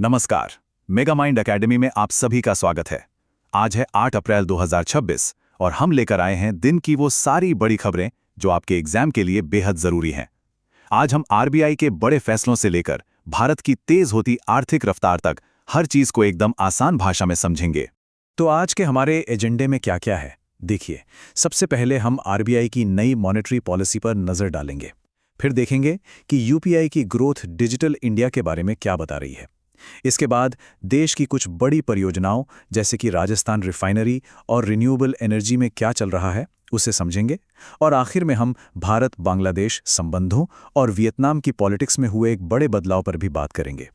नमस्कार। Mega mind academy में आप सभी का स्वागत है। आज है 8 अप्रैल 2026 और हम लेकर आए हैं दिन की वो सारी बड़ी खबरें जो आपके एग्जाम के लिए बेहद जरूरी हैं। आज हम आरबीआई के बड़े फैसलों से लेकर भारत की तेज होती आर्थिक रफ्तार तक हर चीज को एकदम आसान भाषा में समझेंगे। तो आज के हमारे एजेंडे में क्या क्या है, देखिए। सबसे पहले हम आरबीआई की नई मॉनेटरी पॉलिसी पर नजर डालेंगे। फिर देखेंगे कि यूपीआई की ग्रोथ डिजिटल इंडिया के बारे में क्या बता रही है। इसके बाद देश की कुछ बड़ी परियोजनाओं जैसे कि राजस्थान रिफाइनरी और रिन्यूएबल एनर्जी में क्या चल रहा है उसे समझेंगे। और आखिर में हम भारत बांग्लादेश संबंधों और वियतनाम की पॉलिटिक्स में हुए एक बड़े बदलाव पर भी बात करेंगे।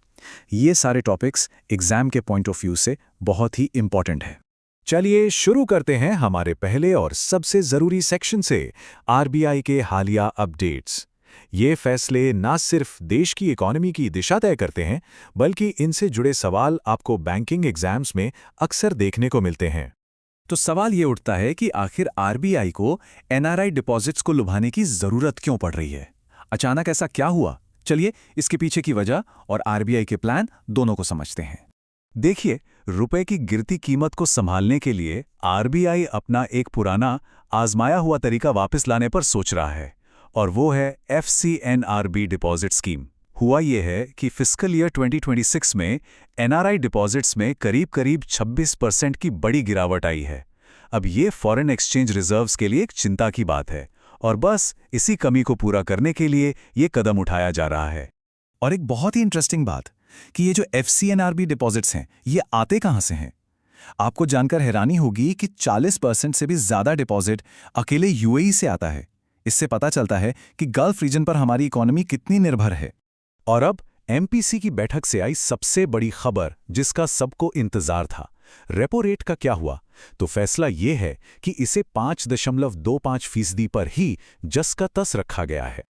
ये सारे टॉपिक्स एग्जाम के पॉइंट ऑफ व्यू से बहुत ही इंपॉर्टेंट है। चलिए शुरू करते हैं हमारे पहले और सबसे जरूरी सेक्शन से, आरबीआई के हालिया अपडेट्स। ये फैसले न सिर्फ देश की इकोनॉमी की दिशा तय करते हैं, बल्कि इनसे जुड़े सवाल आपको बैंकिंग एग्जाम्स में अक्सर देखने को मिलते हैं। तो सवाल ये उठता है कि आखिर आरबीआई को एनआरआई डिपॉजिट्स को लुभाने की जरूरत क्यों पड़ रही है? अचानक ऐसा क्या हुआ? चलिए इसके पीछे की वजह और आरबीआई के प्लान दोनों को समझते हैं। देखिए, रुपए की गिरती कीमत को संभालने के लिए आरबीआई अपना एक पुराना आजमाया हुआ तरीका वापस लाने पर सोच रहा है, और वो है एफसीएनआरबी डिपॉजिट स्कीम। हुआ ये है कि फिस्कल ईयर 2026 में एनआरआई डिपॉजिट्स में करीब 26% की बड़ी गिरावट आई है। अब ये फॉरेन एक्सचेंज रिजर्व्स के लिए एक चिंता की बात है, और बस इसी कमी को पूरा करने के लिए ये कदम उठाया जा रहा है। और एक बहुत ही इंटरेस्टिंग बात कि ये जो एफसीएनआरबी डिपॉजिट्स हैं, ये आते कहाँ से हैं? आपको जानकर हैरानी होगी कि 40% से भी ज्यादा डिपॉजिट अकेले यूएई से आता है। इससे पता चलता है कि गल्फ रीजन पर हमारी इकोनॉमी कितनी निर्भर है। और अब एमपीसी की बैठक से आई सबसे बड़ी खबर, जिसका सबको इंतजार था। रेपो रेट का क्या हुआ? तो फैसला ये है कि इसे 5.25% पर ही जस का तस रखा गया है।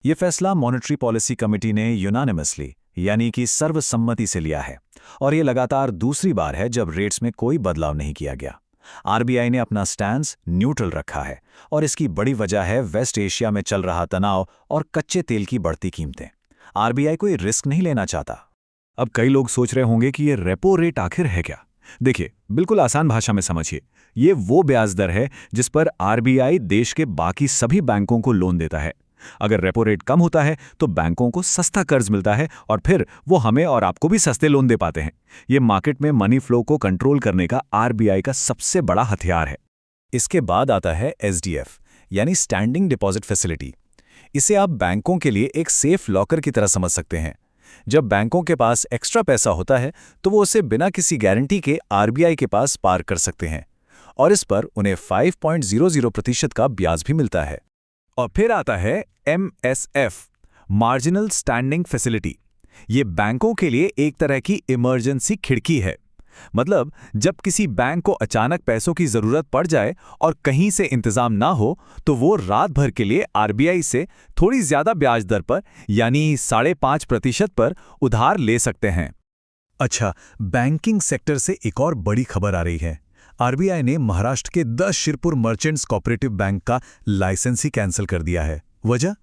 ये फैसला मॉनेटरी पॉलिसी कमेटी ने यूनानिमसली यानी कि सर्वसम्मति से लिया है, और ये लगातार दूसरी बार है जब रेट्स में कोई बदलाव नहीं किया गया। आरबीआई ने अपना स्टैंड न्यूट्रल रखा है, और इसकी बड़ी वजह है वेस्ट एशिया में चल रहा तनाव और कच्चे तेल की बढ़ती कीमतें। आरबीआई कोई रिस्क नहीं लेना चाहता। अब कई लोग सोच रहे होंगे कि ये रेपो रेट आखिर है क्या? देखिए, बिल्कुल आसान भाषा में समझिए। ये वो ब्याज दर है जिस पर आरबीआई देश के बाकी सभी बैंकों को लोन देता है। अगर रेपो रेट कम होता है तो बैंकों को सस्ता कर्ज मिलता है, और फिर वो हमें और आपको भी सस्ते लोन दे पाते हैं। ये मार्केट में मनी फ्लो को कंट्रोल करने का आरबीआई का सबसे बड़ा हथियार है। इसके बाद आता है एसडीएफ यानी स्टैंडिंग डिपॉजिट फैसिलिटी। इसे आप बैंकों के लिए एक सेफ लॉकर की तरह समझ सकते हैं। जब बैंकों के पास एक्स्ट्रा पैसा होता है तो वो उसे बिना किसी गारंटी के आरबीआई के पास पार्क कर सकते हैं, और इस पर उन्हें 5.00% का ब्याज भी मिलता है। और फिर आता है एमएसएफ, मार्जिनल स्टैंडिंग फैसिलिटी। ये बैंकों के लिए एक तरह की इमरजेंसी खिड़की है। मतलब जब किसी बैंक को अचानक पैसों की जरूरत पड़ जाए और कहीं से इंतजाम ना हो, तो वो रात भर के लिए आरबीआई से थोड़ी ज्यादा ब्याज दर पर यानी 5.5% पर उधार ले सकते हैं। अच्छा, बैंकिंग सेक्टर से एक और बड़ी खबर आ रही है। आरबीआई ने महाराष्ट्र के 10 शिरपुर मर्चेंट्स कोऑपरेटिव बैंक का लाइसेंस ही कैंसिल कर दिया है। वजह?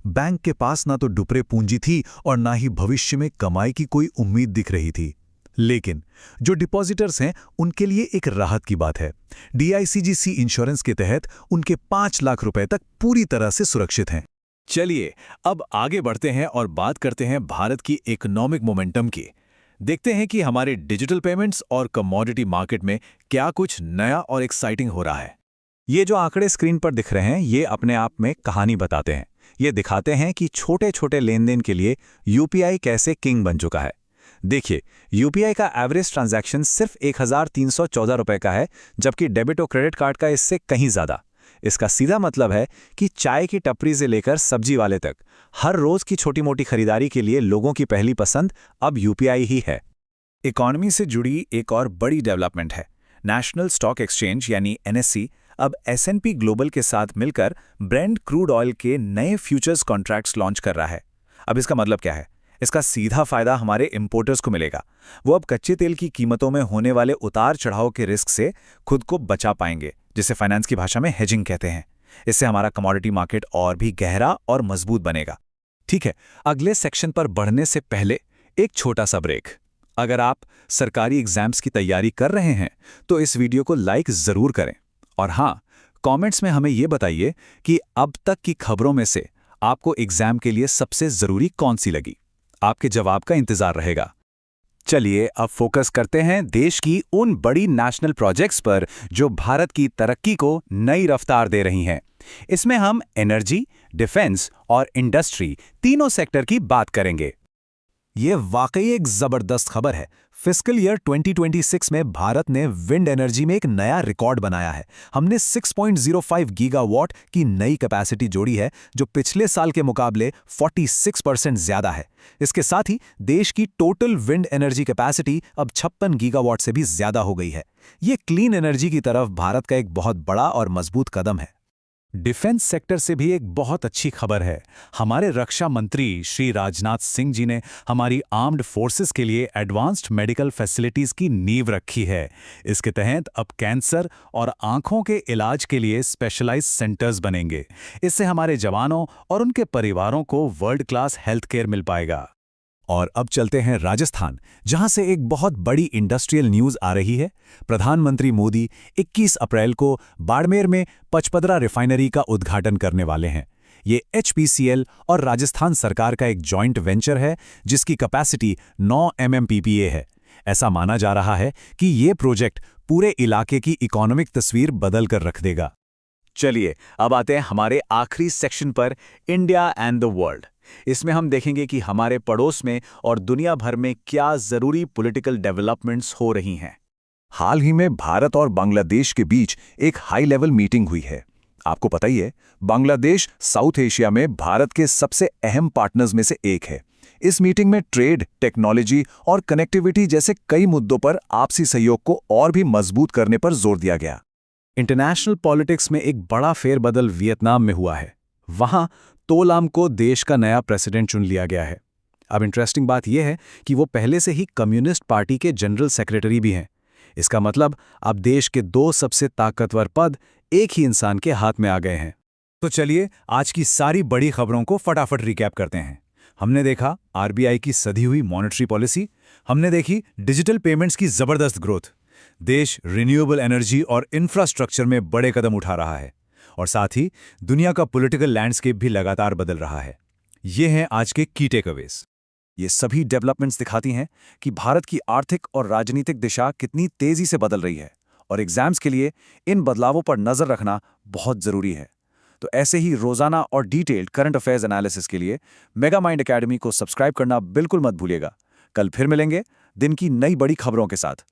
बैंक के पास ना तो डुपरे पूंजी थी और ना ही भविष्य में कमाई की कोई उम्मीद दिख रही थी। लेकिन जो डिपॉजिटर्स हैं उनके लिए एक राहत की बात है। डीआईसीजीसी इंश्योरेंस के तहत उनके 5 लाख रुपए तक पूरी तरह से सुरक्षित हैं। चलिए अब आगे बढ़ते हैं और बात करते हैं भारत की इकोनॉमिक मोमेंटम की। देखते हैं कि हमारे डिजिटल पेमेंट्स और कमोडिटी मार्केट में क्या कुछ नया और एक्साइटिंग हो रहा है। ये जो आंकड़े स्क्रीन पर दिख रहे हैं, ये अपने आप में कहानी बताते हैं। ये दिखाते हैं कि छोटे छोटे लेन देन के लिए यूपीआई कैसे किंग बन चुका है। देखिए, यूपीआई का एवरेज ट्रांजैक्शन सिर्फ 1314 रुपए का है, जबकि डेबिट और क्रेडिट कार्ड का इससे कहीं ज्यादा। इसका सीधा मतलब है कि चाय की टपरी से लेकर सब्जी वाले तक हर रोज की छोटी मोटी खरीदारी के लिए लोगों की पहली पसंद अब यूपीआई ही है। इकोनॉमी से जुड़ी एक और बड़ी डेवलपमेंट है। नेशनल स्टॉक एक्सचेंज यानी एनएससी अब एसएनपी ग्लोबल के साथ मिलकर ब्रेंट क्रूड ऑयल के नए फ्यूचर्स कॉन्ट्रैक्ट्स लॉन्च कर रहा है। अब इसका मतलब क्या है? इसका सीधा फायदा हमारे इंपोर्टर्स को मिलेगा। वो अब कच्चे तेल की कीमतों में होने वाले उतार चढ़ाव के रिस्क से खुद को बचा पाएंगे, जिसे फाइनेंस की भाषा में हेजिंग कहते हैं। इससे हमारा कमोडिटी मार्केट और भी गहरा और मजबूत बनेगा। ठीक है, अगले सेक्शन पर बढ़ने से पहले एक छोटा सा ब्रेक। अगर आप सरकारी एग्जाम्स की तैयारी कर रहे हैं तो इस वीडियो को लाइक ज़रूर करें। और हाँ, कमेंट्स में हमें ये बताइए कि अब तक की खबरों में से आपको एग्जाम के लिए सबसे ज़रूरी कौन सी लगी। आपके जवाब का इंतज़ार रहेगा। चलिए अब फोकस करते हैं देश की उन बड़ी नेशनल प्रोजेक्ट्स पर जो भारत की तरक्की को नई रफ्तार दे रही हैं। इसमें हम एनर्जी, डिफेंस और इंडस्ट्री तीनों सेक्टर की बात करेंगे। ये वाकई एक जबरदस्त खबर है। फिस्कल ईयर 2026 में भारत ने विंड एनर्जी में एक नया रिकॉर्ड बनाया है। हमने 6.05 गीगावाट की नई कैपेसिटी जोड़ी है, जो पिछले साल के मुकाबले 46% ज्यादा है। इसके साथ ही देश की टोटल विंड एनर्जी कैपेसिटी अब 56 गीगावाट से भी ज्यादा हो गई है। ये क्लीन एनर्जी की तरफ भारत का एक बहुत बड़ा और मजबूत कदम है। डिफेंस सेक्टर से भी एक बहुत अच्छी खबर है। हमारे रक्षा मंत्री श्री राजनाथ सिंह जी ने हमारी आर्म्ड फोर्सेस के लिए एडवांस्ड मेडिकल फैसिलिटीज़ की नींव रखी है। इसके तहत अब कैंसर और आंखों के इलाज के लिए स्पेशलाइज्ड सेंटर्स बनेंगे। इससे हमारे जवानों और उनके परिवारों को वर्ल्ड क्लास हेल्थ केयर मिल पाएगा। और अब चलते हैं राजस्थान, जहां से एक बहुत बड़ी इंडस्ट्रियल न्यूज़ आ रही है। प्रधानमंत्री मोदी 21 अप्रैल को बाड़मेर में पचपदरा रिफाइनरी का उद्घाटन करने वाले हैं। ये HPCL और राजस्थान सरकार का एक जॉइंट वेंचर है, जिसकी कैपेसिटी 9 MMPPA है। ऐसा माना जा रहा है कि ये प्रोजेक्ट पूरे इलाके की इकोनॉमिक तस्वीर बदल कर रख देगा। चलिए अब आते हैं हमारे आखिरी सेक्शन पर, इंडिया एंड द वर्ल्ड। इसमें हम देखेंगे कि हमारे पड़ोस में और दुनिया भर में क्या जरूरी पॉलिटिकल डेवलपमेंट्स हो रही हैं। हाल ही में भारत और बांग्लादेश के बीच एक हाई लेवल मीटिंग हुई है। आपको पता ही है, बांग्लादेश साउथ एशिया में भारत के सबसे अहम पार्टनर्स में से एक है। इस मीटिंग में ट्रेड, टेक्नोलॉजी और कनेक्टिविटी जैसे कई मुद्दों पर आपसी सहयोग को और भी मजबूत करने पर जोर दिया गया। इंटरनेशनल पॉलिटिक्स में एक बड़ा फेरबदल वियतनाम में हुआ है। वहां तो लाम को देश का नया प्रेसिडेंट चुन लिया गया है। अब इंटरेस्टिंग बात यह है कि वो पहले से ही कम्युनिस्ट पार्टी के जनरल सेक्रेटरी भी हैं। इसका मतलब अब देश के 2 सबसे ताकतवर पद एक ही इंसान के हाथ में आ गए हैं। तो चलिए आज की सारी बड़ी खबरों को फटाफट रिकैप करते हैं। हमने देखा RBI की सधी हुई मॉनेटरी पॉलिसी, हमने देखी डिजिटल पेमेंट्स की जबरदस्त ग्रोथ, देश रिन्यूएबल एनर्जी और इंफ्रास्ट्रक्चर में बड़े कदम उठा रहा है, और साथ ही दुनिया का पॉलिटिकल लैंडस्केप भी लगातार बदल रहा है। ये हैं आज के की टेकअवेज। ये सभी डेवलपमेंट्स दिखाती हैं कि भारत की आर्थिक और राजनीतिक दिशा कितनी तेजी से बदल रही है, और एग्जाम्स के लिए इन बदलावों पर नजर रखना बहुत जरूरी है। तो ऐसे ही रोजाना और डिटेल्ड करंट अफेयर्स एनालिसिस के लिए मेगा माइंड एकेडमी को सब्सक्राइब करना बिल्कुल मत भूलिएगा। कल फिर मिलेंगे दिन की नई बड़ी खबरों के साथ।